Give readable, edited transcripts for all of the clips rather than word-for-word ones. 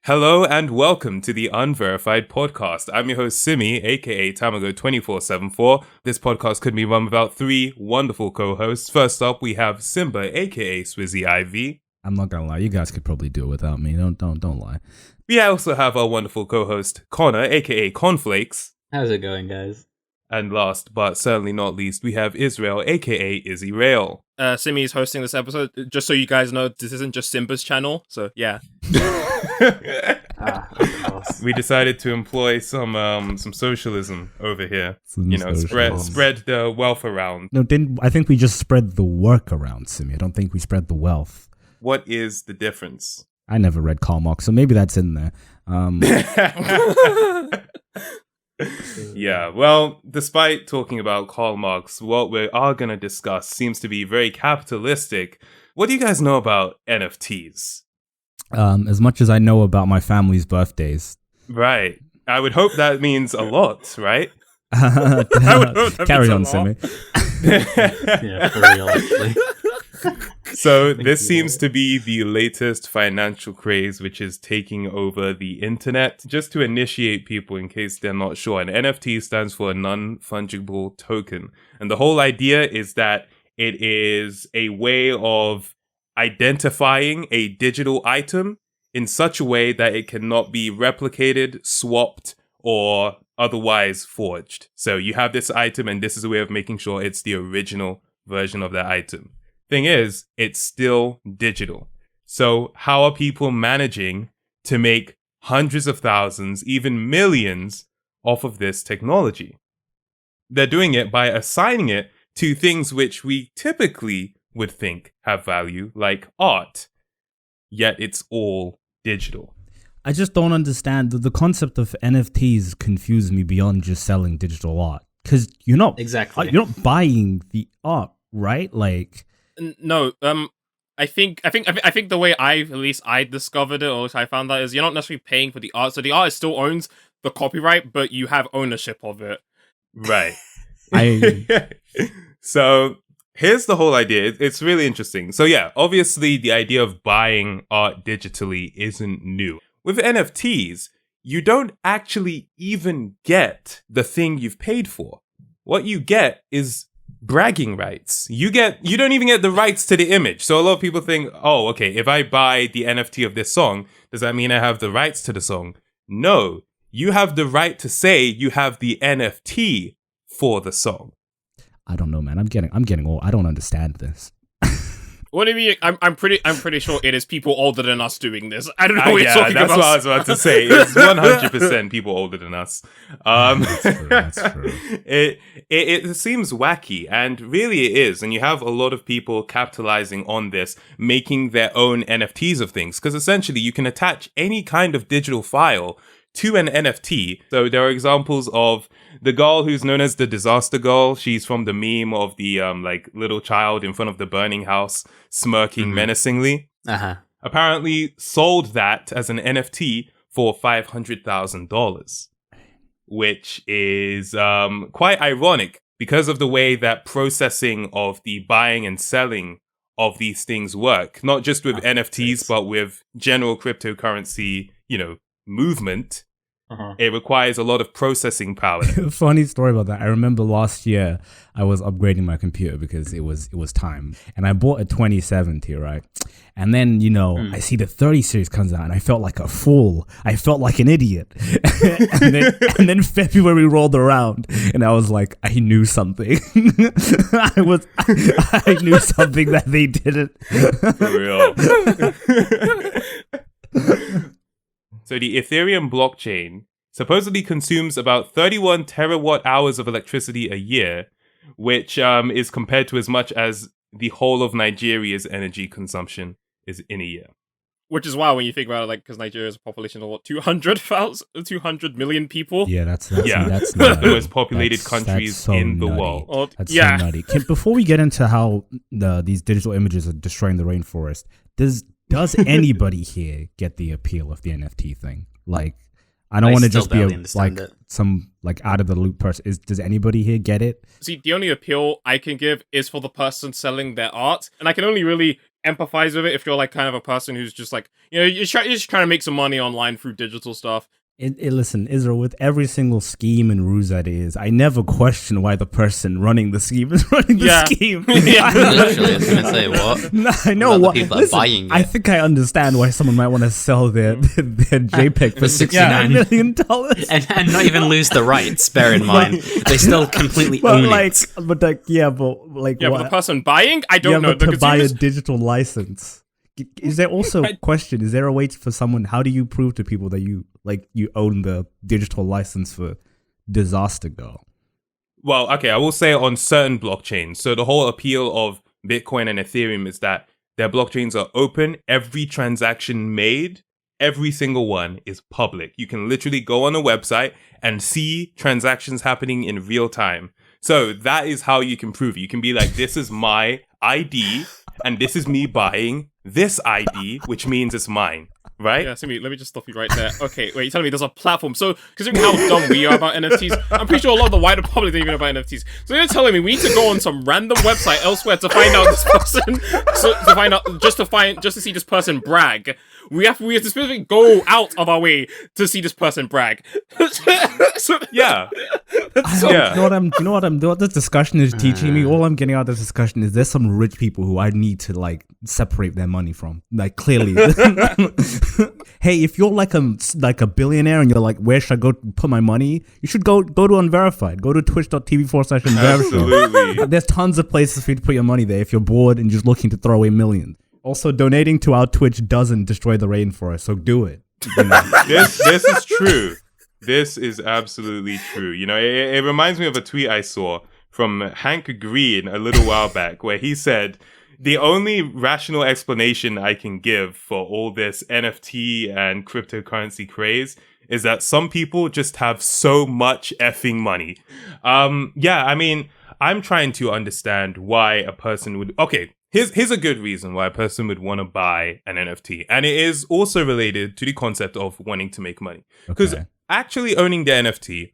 Hello and welcome to the Unverified podcast. I'm your host Simi, aka Tamago2474. This podcast could be run without three wonderful co-hosts. First up, we have Simba, aka Swizzy IV. I'm not gonna lie, you guys could probably do it without me. Don't lie. We also have our wonderful co-host Connor, aka Cornflakes. How's it going, guys? And last, but certainly not least, we have Israel, aka Izzy Rail. Simi is hosting this episode. Just so you guys know, this isn't just Simba's channel. So yeah. We decided to employ some socialism over here. Spread the wealth around. No, I think we just spread the work around, Simi. I don't think we spread the wealth. What is the difference? I never read Karl Marx, so maybe that's in there. Yeah, well, despite talking about Karl Marx, what we are going to discuss seems to be very capitalistic. What do you guys know about NFTs? As much as I know about my family's birthdays. Right. I would hope that means a lot, right? Carry on, Simi. Yeah, for real, actually. So this seems to be the latest financial craze which is taking over the internet. Just to initiate people in case they're not sure, an NFT stands for a non-fungible token. And the whole idea is that it is a way of identifying a digital item in such a way that it cannot be replicated, swapped, or otherwise forged. So you have this item and this is a way of making sure it's the original version of that item. Thing is, it's still digital. So how are people managing to make hundreds of thousands, even millions off of this technology? They're doing it by assigning it to things which we typically would think have value, like art. Yet it's all digital. I just don't understand. The concept of NFTs confuse me beyond just selling digital art. Because you're not buying the art, right? Like... No, I think the way I discovered it, or I found that, is you're not necessarily paying for the art. So the artist still owns the copyright, but you have ownership of it. Right. So here's the whole idea. It's really interesting. So yeah, obviously the idea of buying art digitally isn't new. With NFTs, you don't actually even get the thing you've paid for. What you get is bragging rights. You don't even get the rights to the image. So a lot of people think, oh, okay, if I buy the NFT of this song, does that mean I have the rights to the song? No, you have the right to say you have the NFT for the song. I don't know, man. I'm getting old. I don't understand this. What do you mean? I'm pretty sure it is people older than us doing this. I don't know what you're talking about. That's what I was about to say. It's 100% people older than us. That's true. It seems wacky, and really it is. And you have a lot of people capitalizing on this, making their own NFTs of things. Because essentially you can attach any kind of digital file to an NFT. So there are examples of the girl who's known as the Disaster Girl. She's from the meme of the little child in front of the burning house smirking menacingly. Apparently sold that as an NFT for $500,000, which is quite ironic because of the way that processing of the buying and selling of these things work, not just with NFTs, but with general cryptocurrency, movement. It requires a lot of processing power. Funny story about that. I remember last year I was upgrading my computer because it was time, and I bought a 2070, right? And then I see the 30 series comes out, and I felt like a fool. I felt like an idiot. and then February rolled around, and I was like, I knew something. I knew something that they didn't. For real. So the Ethereum blockchain supposedly consumes about 31 terawatt hours of electricity a year, which is compared to as much as the whole of Nigeria's energy consumption is in a year. Which is wild when you think about it, because Nigeria's population of 200 million people. Yeah, that's one of the most populated countries in the world. That's so nutty. Before we get into how these digital images are destroying the rainforest, does anybody here get the appeal of the NFT thing? Like, I don't want to just be some out of the loop person. Does anybody here get it? See, the only appeal I can give is for the person selling their art, and I can only really empathize with it if you're like kind of a person who's just like, you're just trying to make some money online through digital stuff. Listen, Israel, with every single scheme and ruse that is, I never question why the person running the scheme is running the scheme. Yeah. Literally, I was going to say, what? No, I know what. People Listen, are buying it. I think I understand why someone might want to sell their JPEG for $69 million. And not even lose the rights, bear in mind. They still completely own it. But like, but the person buying, I don't know. But to buy a digital license. Is there also a question? Is there a way for someone? How do you prove to people that you own the digital license for Disaster Girl? Well, okay, I will say on certain blockchains. So the whole appeal of Bitcoin and Ethereum is that their blockchains are open. Every transaction made, every single one is public. You can literally go on a website and see transactions happening in real time. So that is how you can prove it. You can be like, this is my ID and this is me buying this ID, which means it's mine, right? Yeah, Simi, let me just stop you right there. Okay, wait, you're telling me there's a platform. So, considering how dumb we are about NFTs, I'm pretty sure a lot of the wider public don't even know about NFTs. So you're telling me we need to go on some random website elsewhere to find out this person, just to see this person brag. We have to specifically go out of our way to see this person brag. Yeah. You know what this discussion is teaching me? All I'm getting out of this discussion is there's some rich people who I need to like separate their money from. Like clearly. Hey, if you're like a billionaire and you're like, where should I go put my money? You should go to Unverified. Go to twitch.tv/Unverified. Absolutely. There's tons of places for you to put your money there if you're bored and just looking to throw away millions. Also, donating to our Twitch doesn't destroy the rainforest, so do it. This is true. This is absolutely true. You know, it reminds me of a tweet I saw from Hank Green a little while back where he said, the only rational explanation I can give for all this NFT and cryptocurrency craze is that some people just have so much effing money. I mean, I'm trying to understand why a person would... Okay, here's a good reason why a person would want to buy an NFT. And it is also related to the concept of wanting to make money. Because actually owning the NFT,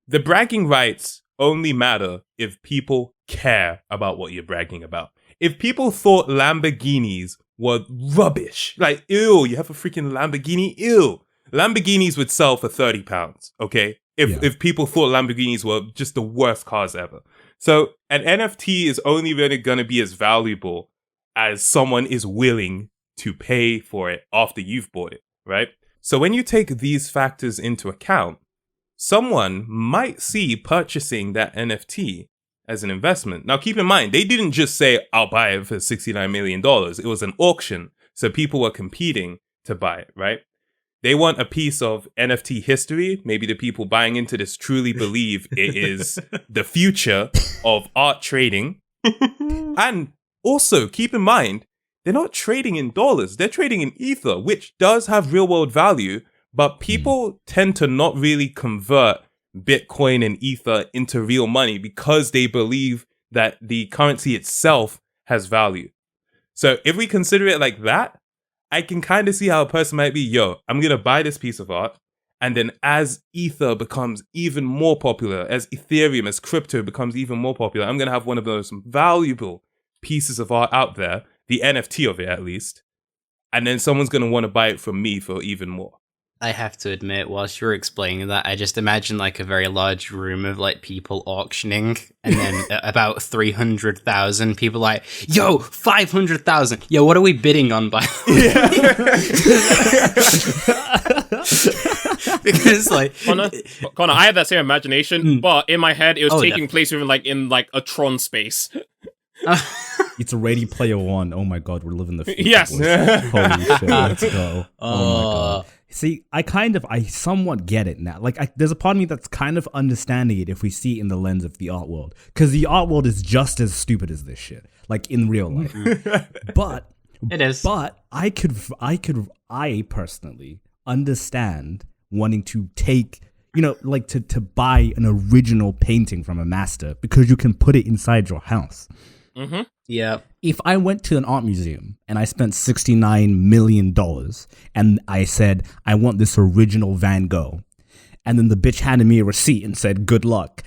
the bragging rights only matter if people care about what you're bragging about. If people thought Lamborghinis were rubbish, like, ew, you have a freaking Lamborghini, ew. Lamborghinis would sell for £30, okay? If people thought Lamborghinis were just the worst cars ever. So an NFT is only really going to be as valuable as someone is willing to pay for it after you've bought it, right? So when you take these factors into account, someone might see purchasing that NFT as an investment. Now, keep in mind, they didn't just say, I'll buy it for $69 million. It was an auction. So people were competing to buy it, right? They want a piece of NFT history. Maybe the people buying into this truly believe it is the future of art trading. And also, keep in mind, they're not trading in dollars. They're trading in Ether, which does have real world value. But people tend to not really convert Bitcoin and Ether into real money because they believe that the currency itself has value. So if we consider it like that, I can kind of see how a person might be, yo, I'm going to buy this piece of art. And then as Ether becomes even more popular, as Ethereum, as crypto becomes even more popular, I'm going to have one of those valuable pieces of art out there, the NFT of it at least. And then someone's going to want to buy it from me for even more. I have to admit, whilst you're explaining that, I just imagine like a very large room of like people auctioning, and then about 300,000 people like, yo, 500,000. Yo, what are we bidding on by? Because like Connor, I had that same imagination, but in my head it was taking place in a Tron space. It's a Ready Player One. Oh my god, we're living the future. Yes. Holy shit, let's go. Oh my god. See, I somewhat get it now. Like, there's a part of me that's kind of understanding it if we see it in the lens of the art world, because the art world is just as stupid as this shit, like in real life. But it is. But I personally understand wanting to take, like to buy an original painting from a master because you can put it inside your house. Mm-hmm. Yeah. If I went to an art museum and I spent $69 million and I said, I want this original Van Gogh, and then the bitch handed me a receipt and said, "Good luck."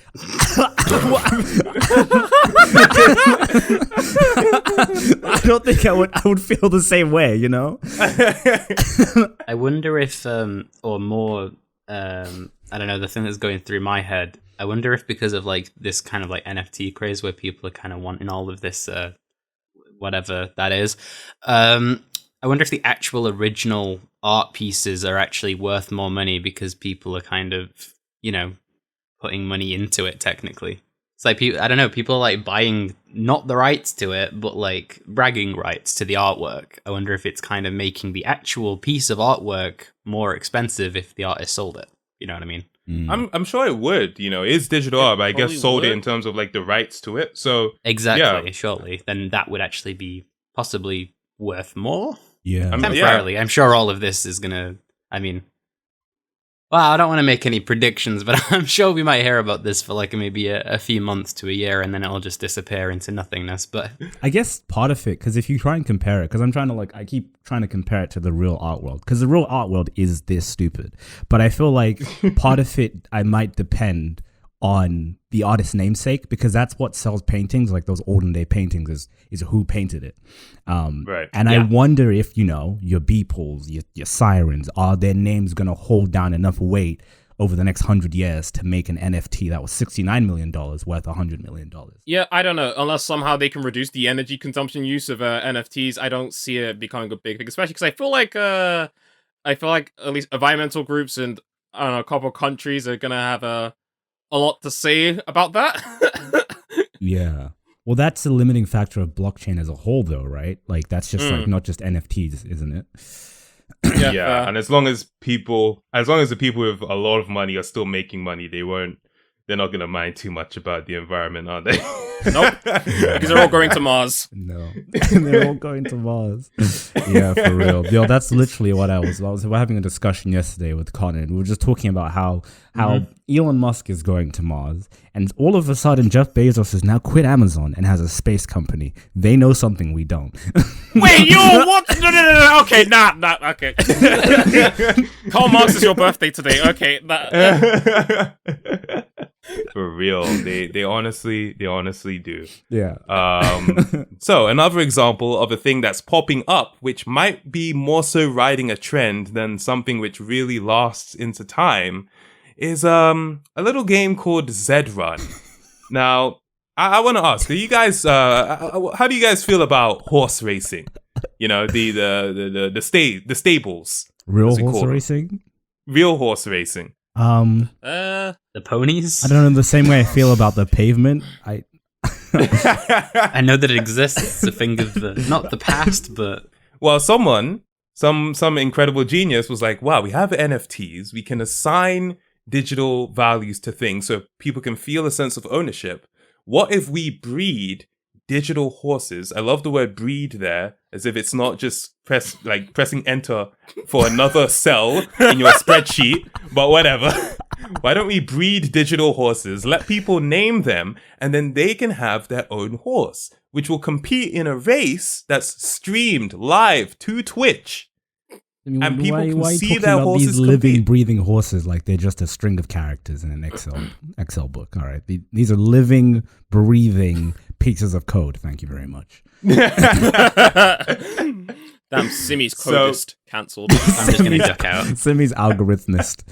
I don't think I would feel the same way, you know? I wonder if, or more, I don't know, the thing that's going through my head, I wonder if because of like this kind of like NFT craze where people are kind of wanting all of this, whatever that is, I wonder if the actual original art pieces are actually worth more money because people are kind of, you know, putting money into it technically. It's like, I don't know, people are like buying not the rights to it, but like bragging rights to the artwork. I wonder if it's kind of making the actual piece of artwork more expensive if the artist sold it. You know what I mean? I'm sure it would, you know, it's digital art, but I guess sold would. it in terms of like the rights to it. So exactly, surely. Then that would actually be possibly worth more. Yeah. Temporarily. I'm sure all of this is gonna, I mean, well, I don't want to make any predictions, but I'm sure we might hear about this for like maybe a few months to a year, and then it'll just disappear into nothingness. But I guess part of it, because if you try and compare it, because I'm trying to I keep trying to compare it to the real art world, because the real art world is this stupid. But I feel like part of it, I might depend on the artist's namesake, because that's what sells paintings, like those olden day paintings, is who painted it. Right. And I wonder if, you know, your Beeples, your Sirens, are their names going to hold down enough weight over the next 100 years to make an NFT that was $69 million worth $100 million? Yeah, I don't know. Unless somehow they can reduce the energy consumption use of NFTs, I don't see it becoming a big thing. Especially because I feel like at least environmental groups and I don't know, a couple of countries are gonna have a lot to say about that. Yeah. Well, that's the limiting factor of blockchain as a whole, though, right? Like, that's just like not just NFTs, isn't it? Yeah. And as long as the people with a lot of money are still making money, they're not going to mind too much about the environment, are they? Nope. Because they're all going to Mars. No. They're all going to Mars. Yeah, for real. Yo, that's literally what I was having a discussion yesterday with Connor, and we were just talking about how Elon Musk is going to Mars, and all of a sudden Jeff Bezos has now quit Amazon and has a space company. They know something we don't. Wait, yo, what? No. Okay, nah, okay. Karl Marx is your birthday today. Okay, For real, they honestly do. Yeah. So another example of a thing that's popping up, which might be more so riding a trend than something which really lasts into time, is a little game called Zrun. Now, I want to ask, are you guys? How do you guys feel about horse racing? You know, the stables. Real horse racing. Real horse racing. the ponies. I don't know, the same way I feel about the pavement. I know that it exists. It's a thing of not the past, but well, some incredible genius was like, wow, we have NFTs. We can assign digital values to things so people can feel a sense of ownership. What if we breed digital horses? I love the word breed there, as if it's not just pressing enter for another cell in your spreadsheet, but whatever. Why don't we breed digital horses, let people name them, and then they can have their own horse, which will compete in a race that's streamed live to Twitch. And people can see their horses these living, breathing horses like they're just a string of characters in an Excel book. All right, these are living, breathing pieces of code. Thank you very much. Damn, Simi's codist cancelled. I'm just gonna duck out. Simi's algorithmist.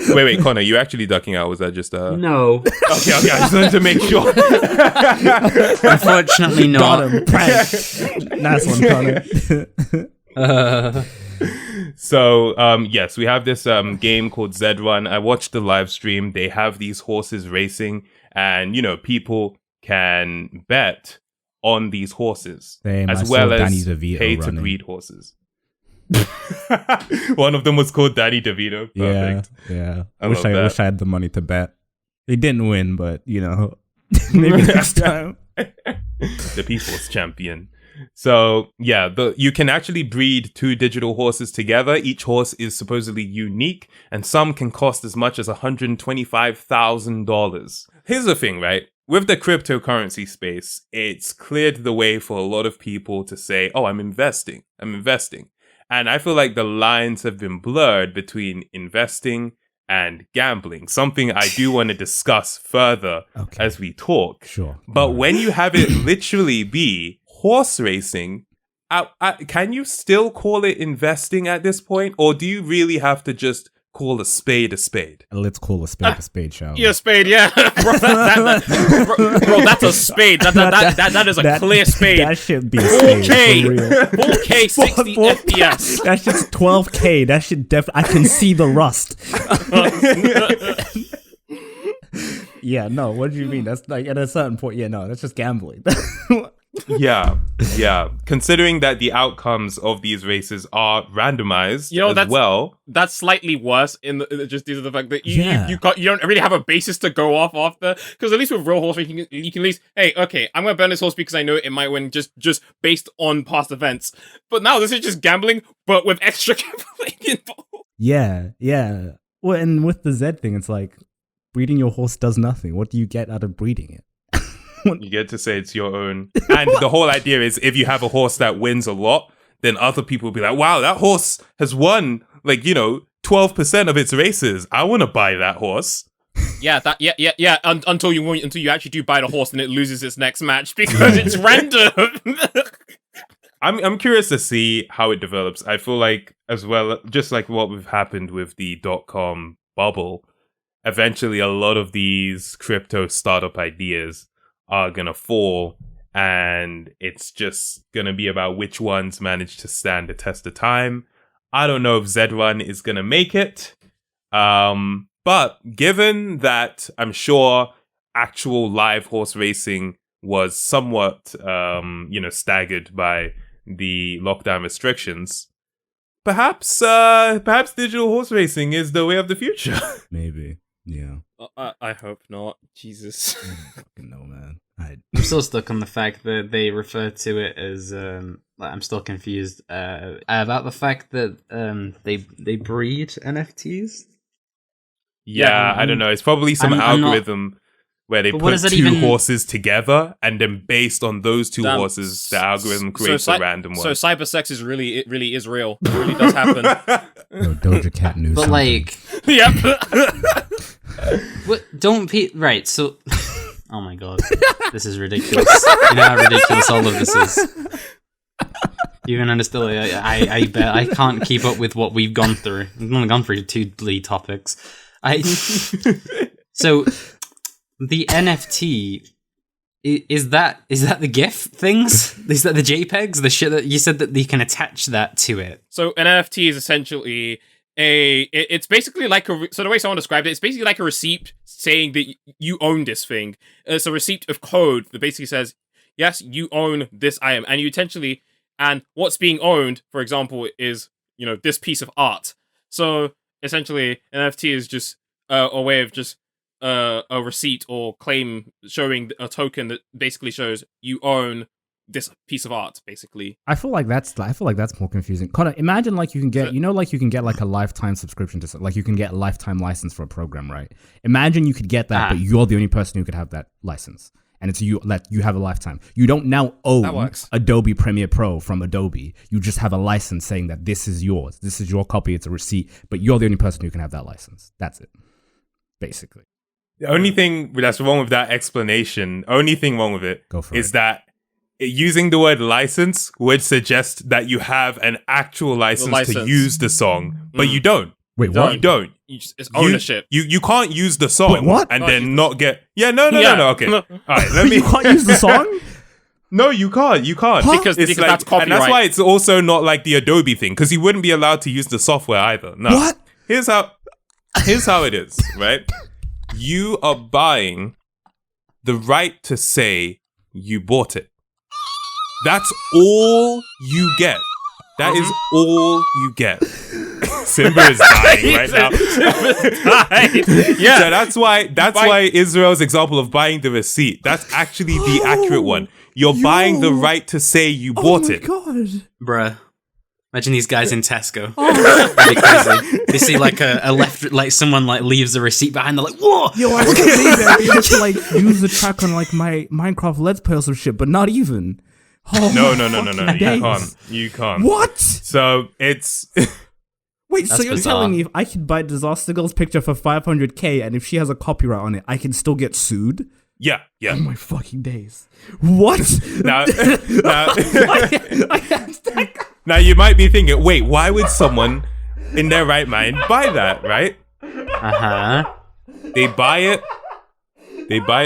Wait, Connor, you actually ducking out? Was that just No. Okay, I just wanted to make sure. Unfortunately not. Got him. Nice one, Connor. So, yes, we have this game called Zrun. I watched the live stream. They have these horses racing, and, you know, people can bet on these horses, as well as pay to breed horses. One of them was called Danny DeVito. Perfect. Yeah. I wish I had the money to bet. They didn't win, but, you know, maybe next time. The people's champion. So, yeah, you can actually breed two digital horses together. Each horse is supposedly unique, and some can cost as much as $125,000. Here's the thing, right? With the cryptocurrency space, it's cleared the way for a lot of people to say, oh, I'm investing. And I feel like the lines have been blurred between investing and gambling, something I do want to discuss further as we talk. Sure. But when you have it literally be horse racing, can you still call it investing at this point? Or do you really have to just call a spade a spade? Let's call a spade, shall we? Yeah, spade, yeah. Bro, bro, that's a spade. That is a clear spade. That should be a spade. 4K. For real. 4K 60 FPS. That shit's 12K. That shit I can see the rust. Yeah, no, what do you mean? That's like at a certain point, yeah, no, that's just gambling. Yeah. Considering that the outcomes of these races are randomized as well. That's slightly worse just due to the fact that you don't really have a basis to go off after. Because at least with real horse racing, you can at least, hey, okay, I'm going to burn this horse because I know it might win just based on past events. But now this is just gambling, but with extra gambling involved. Yeah. Well, and with the Z thing, it's like breeding your horse does nothing. What do you get out of breeding it? You get to say it's your own. And the whole idea is if you have a horse that wins a lot, then other people will be like, wow, that horse has won 12% of its races. I want to buy that horse. Yeah, until you actually do buy the horse and it loses its next match because it's random. I'm curious to see how it develops. I feel like as well, just like what we've happened with the .com bubble, eventually a lot of these crypto startup ideas are gonna fall, and it's just gonna be about which ones manage to stand the test of time. I don't know if Z1 is gonna make it, but given that I'm sure actual live horse racing was somewhat, staggered by the lockdown restrictions, perhaps digital horse racing is the way of the future. Maybe. Yeah. I hope not. Jesus. I don't fucking know, man. I'm still stuck on the fact that they refer to it as. I'm still confused about the fact that they breed NFTs. Yeah, I don't know. It's probably some algorithm where they put two horses together, and then based on those two horses, the algorithm creates a random one. So cybersex is really is real. It really does happen. No, Doja Cat news. But like, yep. What? Right. So, oh my god, this is ridiculous. You know how ridiculous all of this is. Even understood, I bet I can't keep up with what we've gone through. We've only gone through two bleed topics. So the NFT, is that the GIF things? Is that the JPEGs? The shit that you said that you can attach that to it? So an NFT is essentially it's basically like so the way someone described it, it's basically like a receipt saying that you own this thing. It's a receipt of code that basically says, yes, you own this item, and you essentially, and what's being owned, for example, is, this piece of art. So essentially, an NFT is just a way of just a receipt or claim showing a token that basically shows you own this piece of art, basically. I feel like that's more confusing. Connor, imagine you can get like a lifetime subscription to, like you can get a lifetime license for a program, right? Imagine you could get that, but you're the only person who could have that license. And it's you that you have a lifetime. You don't now own Adobe Premiere Pro from Adobe. You just have a license saying that this is yours. This is your copy. It's a receipt, but you're the only person who can have that license. That's it, basically. The only thing that's wrong with that explanation, is that using the word license would suggest that you have an actual license to use the song, but you don't. Wait, what? You don't. It's ownership. You can't use the song. Wait, what? And then not get... Yeah, no. Okay. All right, let me... You can't use the song? No, you can't. Huh? Because that's copyright. And that's why it's also not like the Adobe thing, because you wouldn't be allowed to use the software either. No. What? Here's how it is, right? You are buying the right to say you bought it. That's all you get. That is all you get. Simba is dying right now. Simba's dying. Yeah. So that's why Israel's example of buying the receipt, that's actually the accurate one. You're buying the right to say you bought it. Oh my god. Bruh. Imagine these guys in Tesco. Really crazy. They see like a left, like someone like leaves a receipt behind. They're like, "Whoa!" Yo, I can't believe that. Be able to like use the track on like my Minecraft Let's Play or some shit, but not even. No. days. You can't. What? So it's Wait, That's so you're bizarre. telling me if I can buy Disaster Girl's picture for 500k and if she has a copyright on it, I can still get sued? yeah. Oh my fucking days. What? Now, now you might be thinking, wait, why would someone in their right mind buy that, right? Uh-huh. They buy it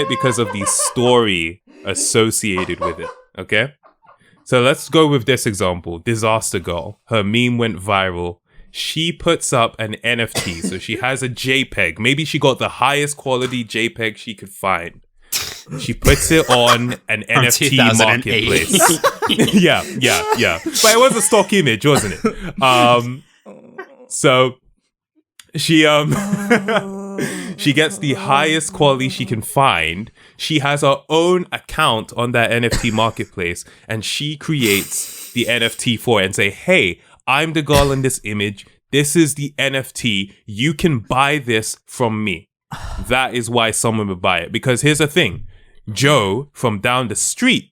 because of the story associated with it, okay? So let's go with this example. Disaster Girl. Her meme went viral. She puts up an NFT. So she has a JPEG. Maybe she got the highest quality JPEG she could find. She puts it on an NFT 2008. marketplace. yeah. But it was a stock image, wasn't it? So she she gets the highest quality she can find. She has her own account on that NFT marketplace, and she creates the NFT for it and say, hey, I'm the girl in this image. This is the NFT. You can buy this from me. That is why someone would buy it. Because here's the thing. Joe from down the street,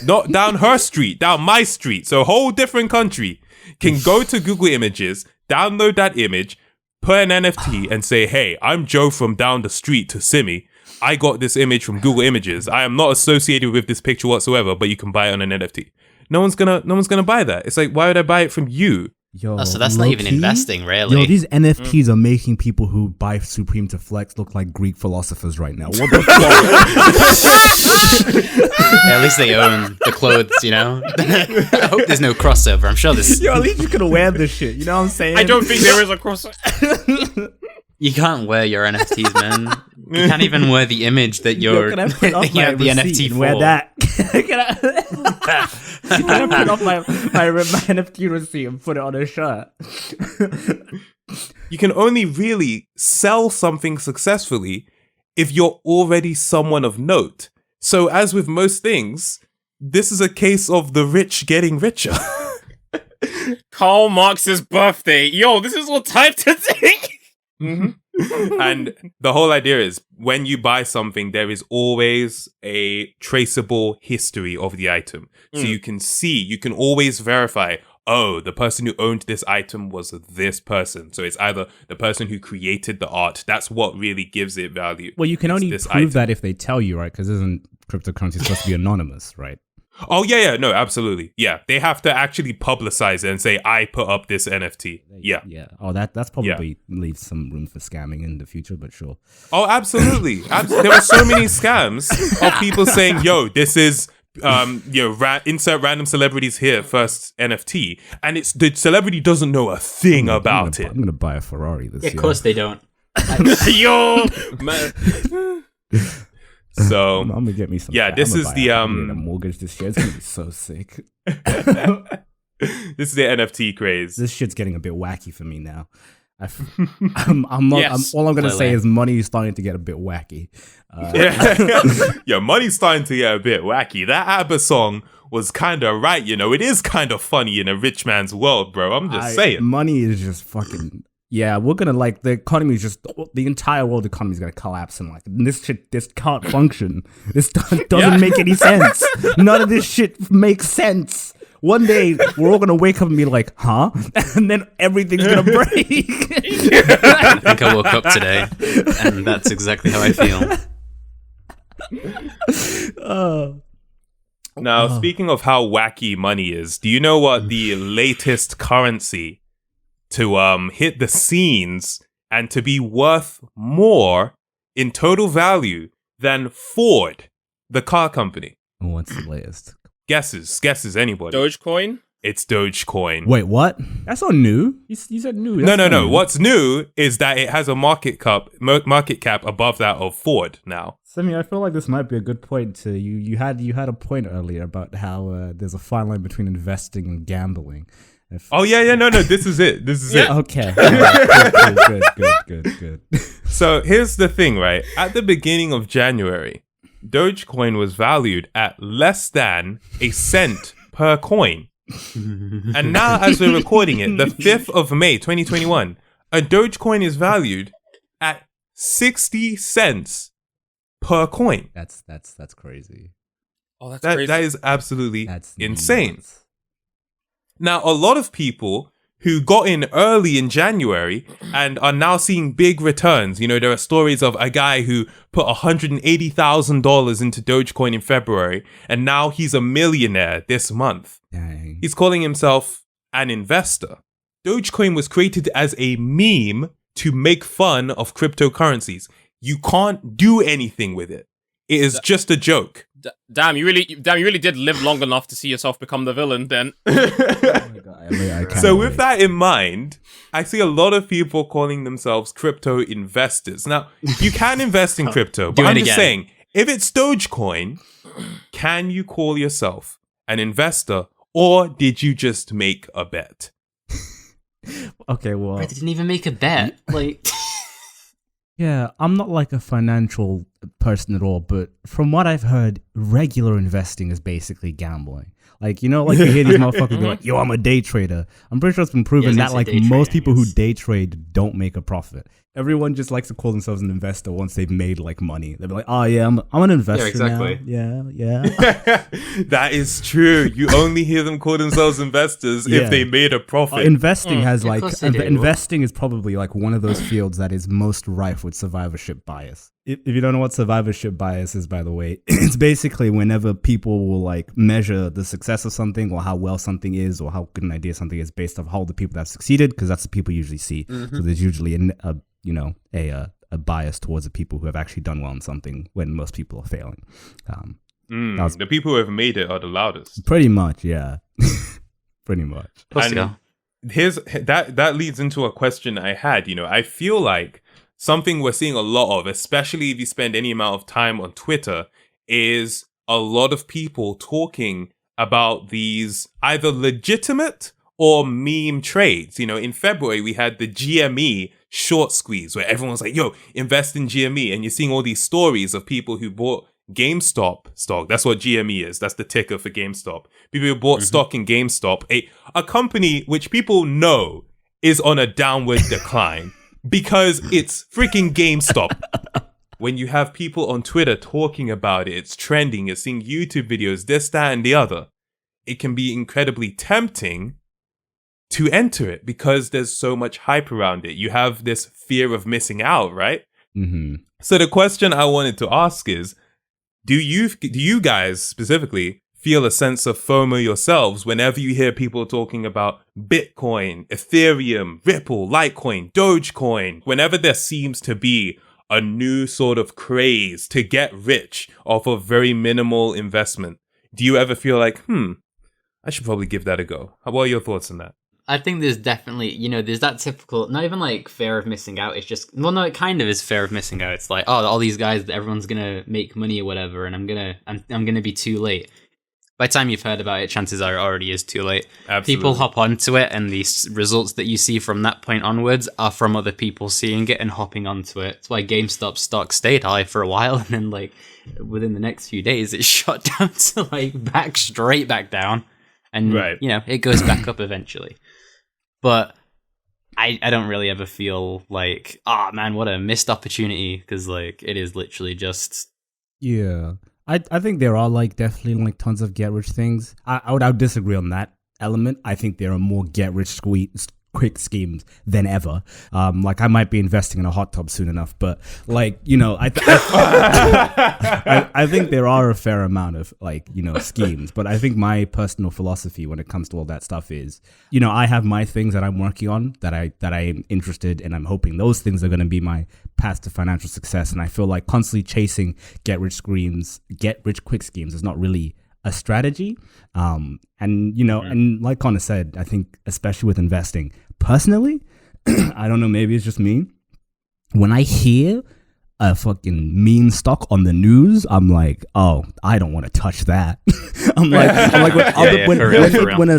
not down her street, down my street, so a whole different country, can go to Google Images, download that image, put an NFT and say, hey, I'm Joe from down the street to Simi. I got this image from Google Images. I am not associated with this picture whatsoever, but you can buy it on an NFT. No one's gonna buy that. It's like, why would I buy it from you? Yo, Oh, so that's not even low-key? investing, really. Yo, these NFTs are making people who buy Supreme to flex look like Greek philosophers right now. What the fuck? At least they own the clothes, you know? I hope there's no crossover. I'm sure there's... Yo, at least you could wear this shit. You know what I'm saying? I don't think there is a crossover. You can't wear your NFTs, man. You can't even wear the image that you're... Yo, can I print off my the receipt NFT and for. wear that? Can I print off my NFT receipt and put it on a shirt? You can only really sell something successfully if you're already someone of note. So as with most things, this is a case of the rich getting richer. Karl Marx's birthday. Yo, this is what time to take. And the whole idea is when you buy something, there is always a traceable history of the item. So you can always verify, oh, the person who owned this item was this person. So it's either the person who created the art. That's what really gives it value. Well, you can It's only this prove item. that if they tell you, right? Because isn't cryptocurrency supposed to be anonymous, right? Oh, yeah, no, absolutely. Yeah, they have to actually publicize it and say, I put up this NFT. Yeah. Yeah. Oh, that's probably leaves some room for scamming in the future, but sure. Oh, absolutely. There were so many scams of people saying, yo, this is, insert random celebrities here, first NFT. And it's the celebrity doesn't know a thing about it. I'm going to buy a Ferrari this year. Of course they don't. Yo, man. So, I'm going to get me some. Yeah, this I'm is gonna the, buy I'm gonna mortgage this shit. It's going to be so sick. this is the NFT craze. This shit's getting a bit wacky for me now. I'm not. Yes, all I'm gonna say clearly. is money is starting to get a bit wacky. Yeah, money's starting to get a bit wacky. That ABBA song was kind of right, you know. It is kind of funny in a rich man's world, bro. I'm just saying. Money is just fucking. Yeah, we're gonna the economy is just the entire world economy is gonna collapse and this can't function. This doesn't make any sense. None of this shit makes sense. One day we're all gonna wake up and be like, huh? And then everything's gonna break. I think I woke up today, and that's exactly how I feel. Now, speaking of how wacky money is, do you know what the latest currency to hit the scenes and to be worth more in total value than Ford, the car company? What's the latest? Guesses, anybody? Dogecoin? It's Dogecoin. Wait, what? That's not new. You said new. That's No. not new. What's new is that it has a market cap above that of Ford now. Simi, I feel like this might be a good point to you. You had a point earlier about how there's a fine line between investing and gambling. Oh yeah, no. This is it. Okay. All right. Good. So here's the thing, right? At the beginning of January, Dogecoin was valued at less than a cent per coin. And now, as we're recording it, the 5th of May, 2021, a Dogecoin is valued at 60 cents per coin. That's crazy. Oh, that's crazy. That is absolutely That's insane. nuts. Now, a lot of people who got in early in January and are now seeing big returns. You know, there are stories of a guy who put $180,000 into Dogecoin in February, and now he's a millionaire this month. Dang. He's calling himself an investor. Dogecoin was created as a meme to make fun of cryptocurrencies. You can't do anything with it. It is just a joke. Damn, you really did live long enough to see yourself become the villain then. Oh my God, I can't So with wait. that in mind, I see a lot of people calling themselves crypto investors. Now, you can invest in crypto, but Do it I'm just again. saying, if it's Dogecoin, can you call yourself an investor, or did you just make a bet? Okay, well, I didn't even make a bet. Like, yeah, I'm not like a financial person at all, but from what I've heard, regular investing is basically gambling. Like, you know, like you hear these motherfuckers be like, yo, I'm a day trader. I'm pretty sure it's been proven Yeah, that I like was gonna say day most trading, people who yes. day trade don't make a profit. Everyone just likes to call themselves an investor once they've made like money. They'll be like, oh yeah, I'm an investor exactly. now. Yeah. That is true. You only hear them call themselves investors Yeah. if they made a profit. Investing has of like course they do. investing is probably like one of those fields that is most rife with survivorship bias. If you don't know what survivorship bias is, by the way, it's basically whenever people will like measure the success of something or how well something is or how good an idea something is based off how the people that have succeeded, because that's the people usually see. So there's usually a bias towards the people who have actually done well in something when most people are failing. The people who have made it are the loudest. Pretty much, yeah. Pretty much. supposed to And go. here's that leads into a question I had. You know, I feel like something we're seeing a lot of, especially if you spend any amount of time on Twitter, is a lot of people talking about these either legitimate or meme trades. You know, in February, we had the GME short squeeze where everyone's like, yo, invest in GME. And you're seeing all these stories of people who bought GameStop stock. That's what GME is. That's the ticker for GameStop. People who bought stock in GameStop, a company which people know is on a downward decline because it's freaking GameStop. When you have people on Twitter talking about it, it's trending, you're seeing YouTube videos, this, that, and the other. It can be incredibly tempting to enter it because there's so much hype around it. You have this fear of missing out, right? Mm-hmm. So the question I wanted to ask is, do you guys specifically feel a sense of FOMO yourselves whenever you hear people talking about Bitcoin, Ethereum, Ripple, Litecoin, Dogecoin, whenever there seems to be a new sort of craze to get rich off of very minimal investment? Do you ever feel like, I should probably give that a go? What are your thoughts on that? I think there's definitely, there's that typical, not even like fear of missing out. It's just, well, no, it kind of is fear of missing out. It's like, oh, all these guys, everyone's gonna make money or whatever, and I'm gonna be too late. By the time you've heard about it, chances are it already is too late. Absolutely. People hop onto it, and the results that you see from that point onwards are from other people seeing it and hopping onto it. That's why GameStop stock stayed high for a while, and then like within the next few days, it shot down to like straight back down, and Right. it goes back up eventually. But I don't really ever feel like, oh man, what a missed opportunity, because like it is literally just. Yeah. I think there are like definitely like tons of get rich things. I would disagree on that element. I think there are more get rich quick schemes than ever. Like I might be investing in a hot tub soon enough, but like, I think there are a fair amount of like, schemes, but I think my personal philosophy when it comes to all that stuff is, I have my things that I'm working on that I am interested in. I'm hoping those things are going to be my path to financial success. And I feel like constantly chasing get rich quick schemes is not really a strategy. And like Connor said, I think especially with investing, personally, I don't know, maybe it's just me. When I hear a fucking meme stock on the news, I'm like, oh, I don't want to touch that. I'm like,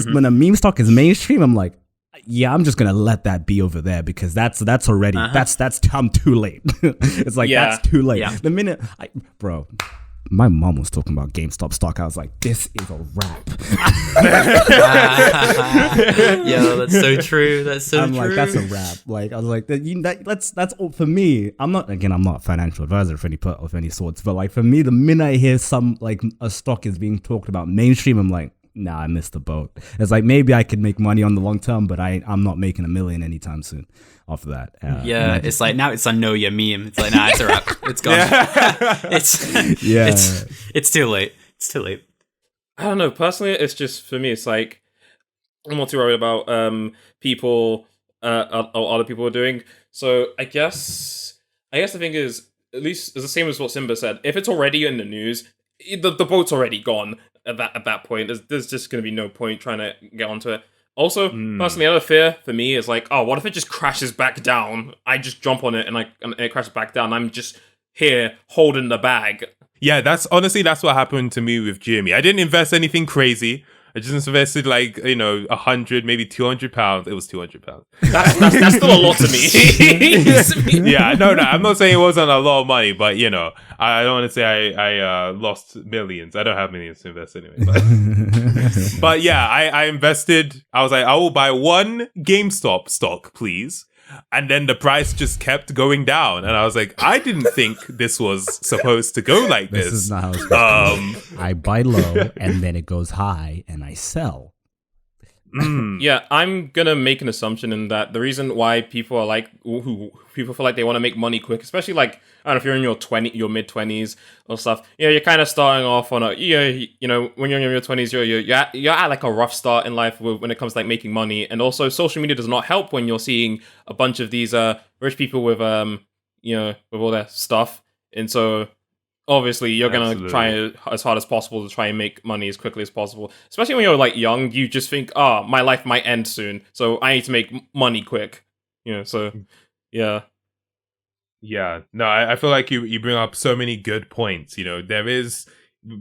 when a meme stock is mainstream, I'm like, yeah, I'm just gonna let that be over there because that's already that's I'm too late. It's like that's too late. Yeah. The minute, my mom was talking about GameStop stock. I was like, this is a wrap. Yo, that's so true. That's so I'm true. like, that's a wrap. Like, I was like, that's all for me. I'm not a financial advisor of any sorts, but like for me, the minute I hear some like a stock is being talked about mainstream, I'm like, nah, I missed the boat. It's like maybe I could make money on the long term, but I'm not making $1 million anytime soon off of that. It's like now it's a know your meme. It's like, nah, it's a wrap. It's gone. It's too late. It's too late. I don't know. Personally, it's just for me. It's like I'm not too worried about people other people are doing. So I guess the thing is, at least it's the same as what Simba said. If it's already in the news, the boat's already gone at that point. There's just going to be no point trying to get onto it. Also, personally, the other fear for me is like, oh, what if it just crashes back down? I just jump on it and it crashes back down. I'm just here holding the bag. Yeah, that's what happened to me with Jimmy. I didn't invest anything crazy. I just invested like, 100, maybe £200. It was £200. That's still a lot to me. Yeah, no, I'm not saying it wasn't a lot of money, but I don't want to say I lost millions. I don't have millions to invest anyway. But yeah, I invested. I was like, I will buy one GameStop stock, please. And then the price just kept going down. And I was like, I didn't think this was supposed to go like this. This is not how it's supposed to go. I buy low and then it goes high and I sell. Yeah, I'm gonna make an assumption in that the reason why people are like, people feel like they want to make money quick, especially like, I don't know, if you're in your mid-20s or stuff, you're kind of starting off on a, when you're in your 20s, you're at like a rough start in life when it comes to like making money. And also social media does not help when you're seeing a bunch of these rich people with with all their stuff. And so obviously you're gonna try as hard as possible to try and make money as quickly as possible, especially when you're like young. You just think, my life might end soon, so I need to make money quick, so yeah. No, I feel like you bring up so many good points. There is,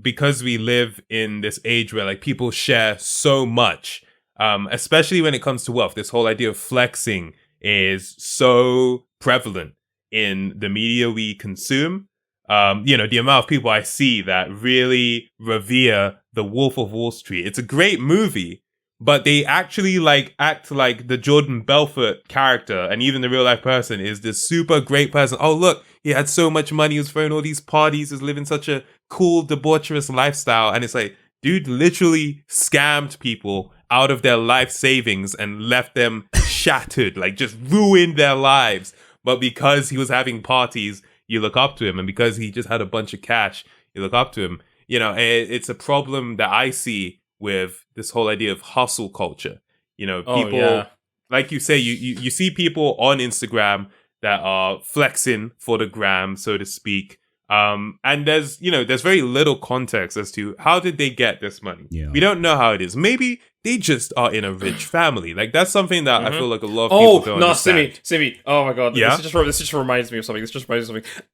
because we live in this age where like people share so much, especially when it comes to wealth. This whole idea of flexing is so prevalent in the media we consume. The amount of people I see that really revere The Wolf of Wall Street. It's a great movie, but they actually act like the Jordan Belfort character, and even the real life person is this super great person. Oh, look, he had so much money, he was throwing all these parties, he was living such a cool, debaucherous lifestyle. And it's like, dude literally scammed people out of their life savings and left them shattered, like just ruined their lives. But because he was having parties, you look up to him, and because he just had a bunch of cash, you look up to him. It's a problem that I see with this whole idea of hustle culture. People, like you say, you see people on Instagram that are flexing for the gram, so to speak. And there's very little context as to how did they get this money. Yeah. We don't know how it is. Maybe they just are in a rich family. Like, that's something that I feel like a lot of people don't understand. Simi. Oh my god. Yeah? This just reminds me of something.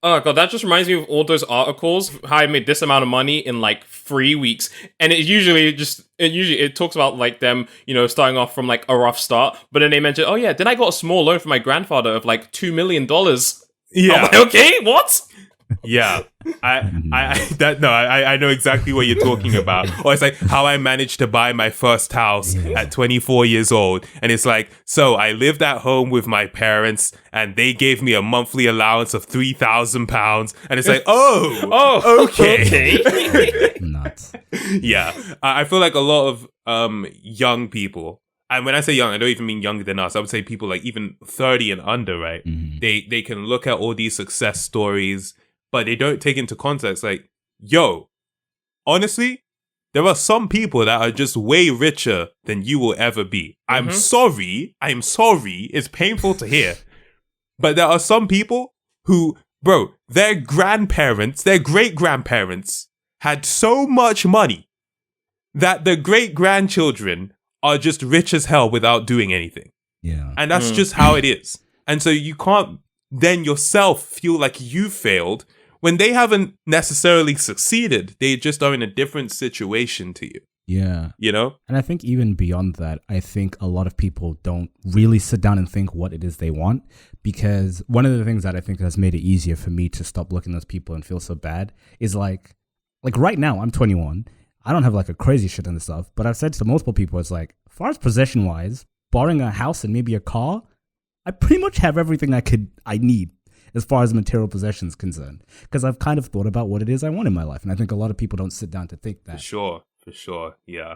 Oh god, that just reminds me of all those articles, how I made this amount of money in like 3 weeks. And it talks about like them, starting off from like a rough start. But then they mention, oh yeah, then I got a small loan from my grandfather of like $2 million. Yeah. I'm like, okay, what? Yeah, I know exactly what you're talking about. Or it's like how I managed to buy my first house at 24 years old. And it's like, so I lived at home with my parents and they gave me a monthly allowance of £3,000. And it's like, okay. Nuts. Yeah, I feel like a lot of young people, and when I say young, I don't even mean younger than us. I would say people like even 30 and under, right? Mm-hmm. They can look at all these success stories, but they don't take into context like, yo, honestly, there are some people that are just way richer than you will ever be. Mm-hmm. I'm sorry. It's painful to hear. But there are some people who, bro, their great-grandparents had so much money that the great-grandchildren are just rich as hell without doing anything. Yeah. And that's just how it is. And so you can't then yourself feel like you failed when they haven't necessarily succeeded. They just are in a different situation to you. Yeah. And I think even beyond that, I think a lot of people don't really sit down and think what it is they want, because one of the things that I think has made it easier for me to stop looking at those people and feel so bad is like, like right now, I'm 21. I don't have like a crazy shit and stuff, but I've said to multiple people, it's like, as far as possession wise, barring a house and maybe a car, I pretty much have everything I need as far as material possessions concerned, because I've kind of thought about what it is I want in my life, and I think a lot of people don't sit down to think that. For sure, yeah.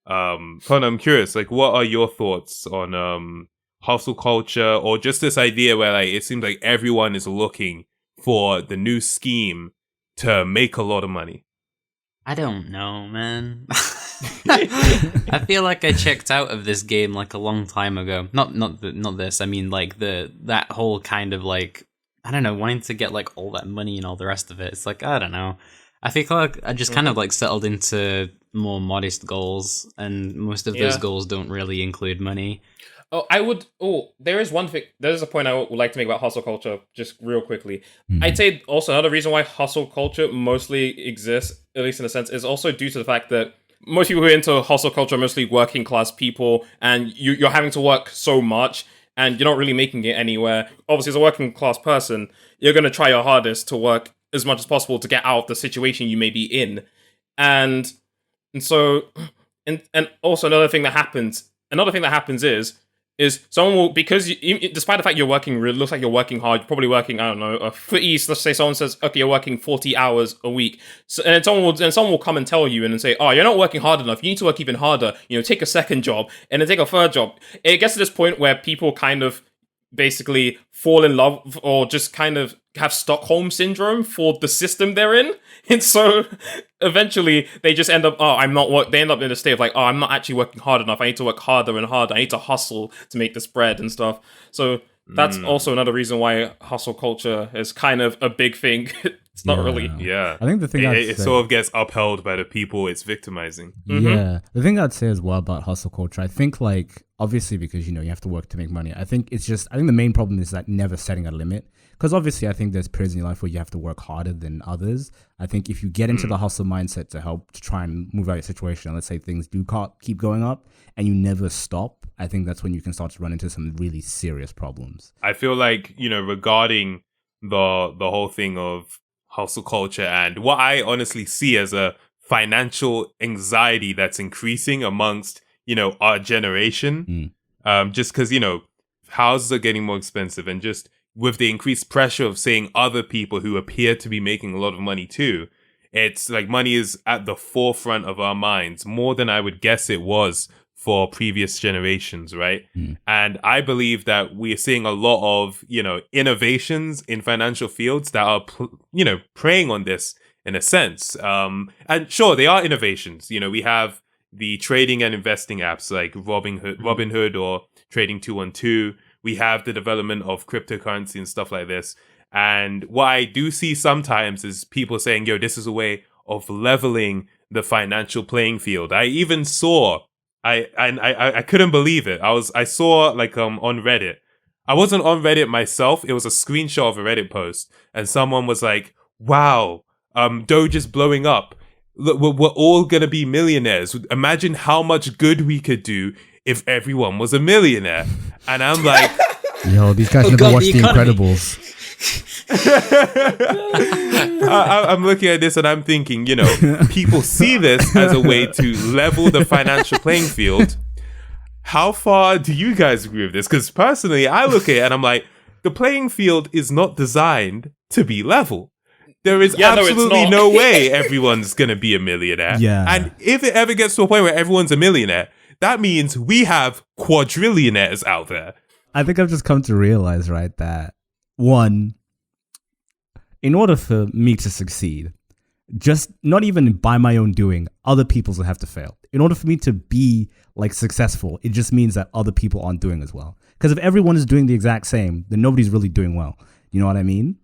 Con, I'm curious, like, what are your thoughts on hustle culture, or just this idea where like it seems like everyone is looking for the new scheme to make a lot of money? I don't know, man. I feel like I checked out of this game like a long time ago. Not this. I mean, like that whole kind of like, I don't know, wanting to get like all that money and all the rest of it. It's like, I don't know. I feel like I just kind of like settled into more modest goals, and most of those goals don't really include money. There is one thing. There's a point I would like to make about hustle culture, just real quickly. I'd say also another reason why hustle culture mostly exists, at least in a sense, is also due to the fact that most people who are into hustle culture are mostly working class people, and you're having to work so much, and you're not really making it anywhere. Obviously, as a working class person, you're going to try your hardest to work as much as possible to get out of the situation you may be in. And so, and also another thing that happens is someone will, because despite the fact you're working, it looks like you're working hard, you're probably working, I don't know, for ease, let's say someone says, okay, you're working 40 hours a week. So, and someone will come and tell you and say, oh, you're not working hard enough. You need to work even harder. Take a second job and then take a third job. It gets to this point where people kind of basically fall in love or just kind of have Stockholm syndrome for the system they're in. And so eventually they just end up, they end up in a state of like, oh, I'm not actually working hard enough. I need to work harder and harder. I need to hustle to make this bread and stuff. So that's also another reason why hustle culture is kind of a big thing. It's not really. Yeah. I think the thing it sort of gets upheld by the people it's victimizing. Yeah. The thing I'd say as well about hustle culture, I think like, obviously because, you have to work to make money. I think the main problem is like never setting a limit. Because obviously I think there's periods in your life where you have to work harder than others. I think if you get into the hustle mindset to help to try and move out your situation, let's say things do keep going up and you never stop, I think that's when you can start to run into some really serious problems. I feel like, regarding the whole thing of hustle culture and what I honestly see as a financial anxiety that's increasing amongst, our generation, just because, houses are getting more expensive, and just with the increased pressure of seeing other people who appear to be making a lot of money too, it's like money is at the forefront of our minds more than I would guess it was for previous generations, right? And I believe that we are seeing a lot of, innovations in financial fields that are, preying on this in a sense. And sure, they are innovations. We have the trading and investing apps like Robinhood or Trading 212. We have the development of cryptocurrency and stuff like this. And what I do see sometimes is people saying, yo, this is a way of leveling the financial playing field. I even saw, I couldn't believe it. I saw like on Reddit. I wasn't on Reddit myself. It was a screenshot of a Reddit post. And someone was like, wow, Doge is blowing up. Look, we're all going to be millionaires. Imagine how much good we could do if everyone was a millionaire. And I'm like, yo, these guys never watched The Incredibles. I'm looking at this and I'm thinking, people see this as a way to level the financial playing field. How far do you guys agree with this? Because personally, I look at it and I'm like, the playing field is not designed to be level. There is absolutely no way everyone's going to be a millionaire. Yeah. And if it ever gets to a point where everyone's a millionaire, that means we have quadrillionaires out there. I think I've just come to realize, right, that one, in order for me to succeed, just not even by my own doing, other people's will have to fail. In order for me to be like successful, it just means that other people aren't doing as well. Because if everyone is doing the exact same, then nobody's really doing well. You know what I mean?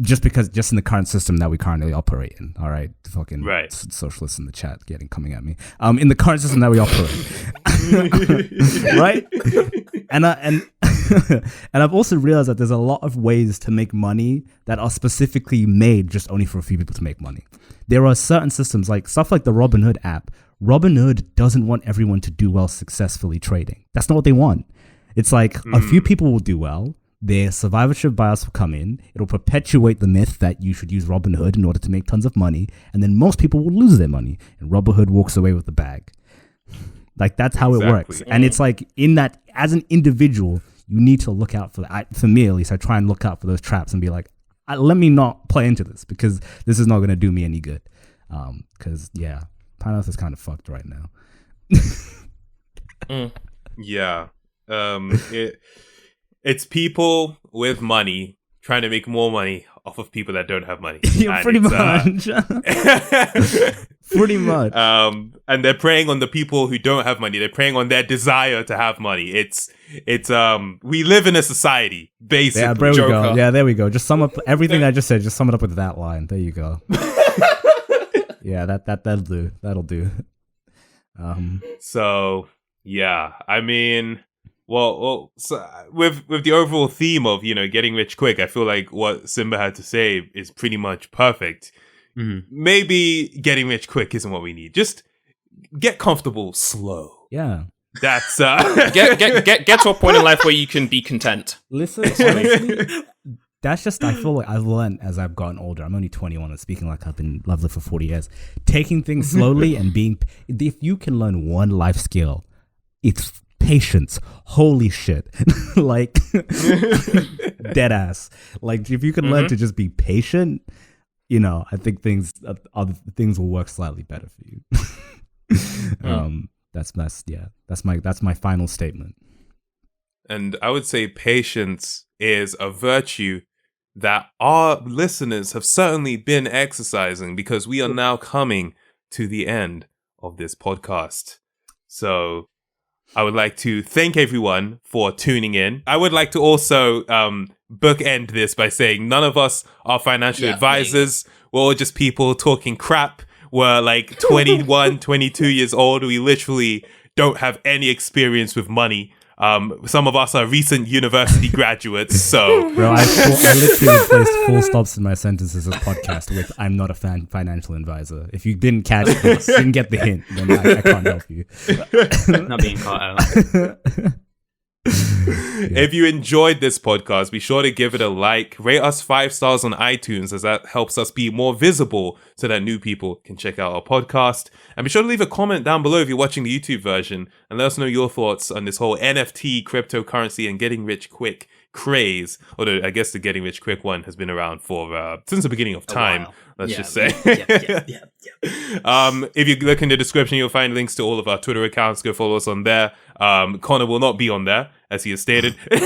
Just in the current system that we currently operate in. All right, fucking right. Socialists in the chat coming at me. In the current system that we operate, right? And and I've also realized that there's a lot of ways to make money that are specifically made just only for a few people to make money. There are certain systems like stuff like the Robinhood app. Robinhood doesn't want everyone to do well successfully trading. That's not what they want. It's like a few people will do well. their survivorship bias will come in. It'll perpetuate the myth that you should use Robinhood in order to make tons of money. And then most people will lose their money. And Robinhood walks away with the bag. Like, that's how it works. And it's like, in that, as an individual, you need to look out for that. For me, at least, I try and look out for those traps and be like, let me not play into this because this is not going to do me any good. Because, yeah, Panos is kind of fucked right now. Yeah. It's people with money trying to make more money off of people that don't have money. Yeah, pretty much. Pretty much. And they're preying on the people who don't have money. They're preying on their desire to have money. It's we live in a society, basically. Yeah, there we go. Yeah, there we go. Just sum up everything I just said. Just sum it up with that line. There you go. Yeah, that'll do. That'll do. So yeah, I mean, well, so with the overall theme of, you know, getting rich quick, I feel like what Simba had to say is pretty much perfect. Mm-hmm. Maybe getting rich quick isn't what we need. Just get comfortable slow. Yeah. That's get to a point in life where you can be content. Listen, honestly, that's just, I feel like I've learned as I've gotten older. I'm only 21 and speaking like I've been lovely for 40 years. Taking things slowly and being, if you can learn one life skill, it's patience. Holy shit. Like, dead ass. Like, if you can learn to just be patient, you know, I think things will work slightly better for you. That's my final statement. And I would say patience is a virtue that our listeners have certainly been exercising, because we are now coming to the end of this podcast. So I would like to thank everyone for tuning in. I would like to also bookend this by saying none of us are financial advisors. We're all just people talking crap. We're like 21, 22 years old. We literally don't have any experience with money. Some of us are recent university graduates, so... Bro, I literally placed full stops in my sentences as podcast with "I'm not a financial advisor." If you didn't catch this, didn't get the hint, then I can't help you. Not being caught out. If you enjoyed this podcast, be sure to give it a like, rate us 5 stars on iTunes, as that helps us be more visible so that new people can check out our podcast. And be sure to leave a comment down below if you're watching the YouTube version and let us know your thoughts on this whole NFT, cryptocurrency, and getting rich quick craze. Although I guess the getting rich quick one has been around for since the beginning of time. Let's just say. If you look in the description, you'll find links to all of our Twitter accounts. Go follow us on there. Connor will not be on there, as he has stated. You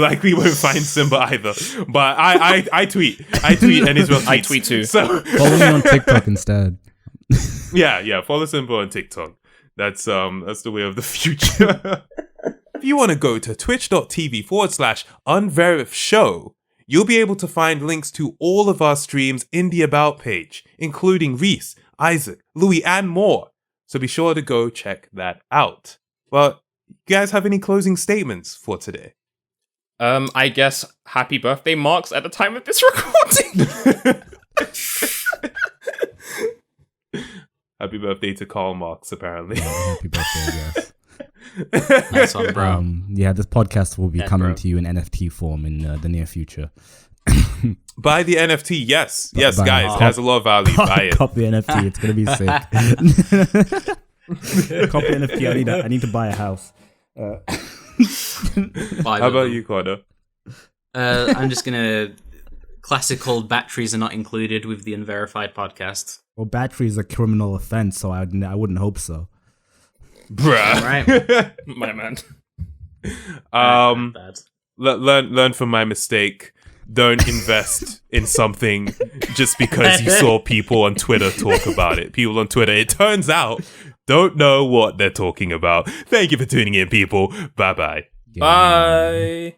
likely won't find Simba either. But I tweet and Israel tweets. I tweet too. So follow me on TikTok instead. Yeah. Follow Simba on TikTok. That's the way of the future. If you want to go to twitch.tv/Unverified show, you'll be able to find links to all of our streams in the About page, including Reese, Isaac, Louis, and more. So be sure to go check that out. Well, you guys have any closing statements for today? I guess happy birthday, Marks, at the time of this recording. Happy birthday to Karl Marx, apparently. Happy birthday, I guess. Nice one, bro. Yeah, this podcast will be coming to you in NFT form in the near future. Buy the NFT, yes, guys. It has a lot of value. Buy it. Copy the NFT. It's gonna be sick. Copy NFT. I need to buy a house. How about you, Connor? I'm just gonna. Classical batteries are not included with the Unverified podcast. Well, battery is a criminal offense, so I wouldn't hope so. Bruh. Right. My man. Learn from my mistake. Don't invest in something just because you saw people on Twitter talk about it. People on Twitter, it turns out, don't know what they're talking about. Thank you for tuning in, people. Bye-bye. Bye.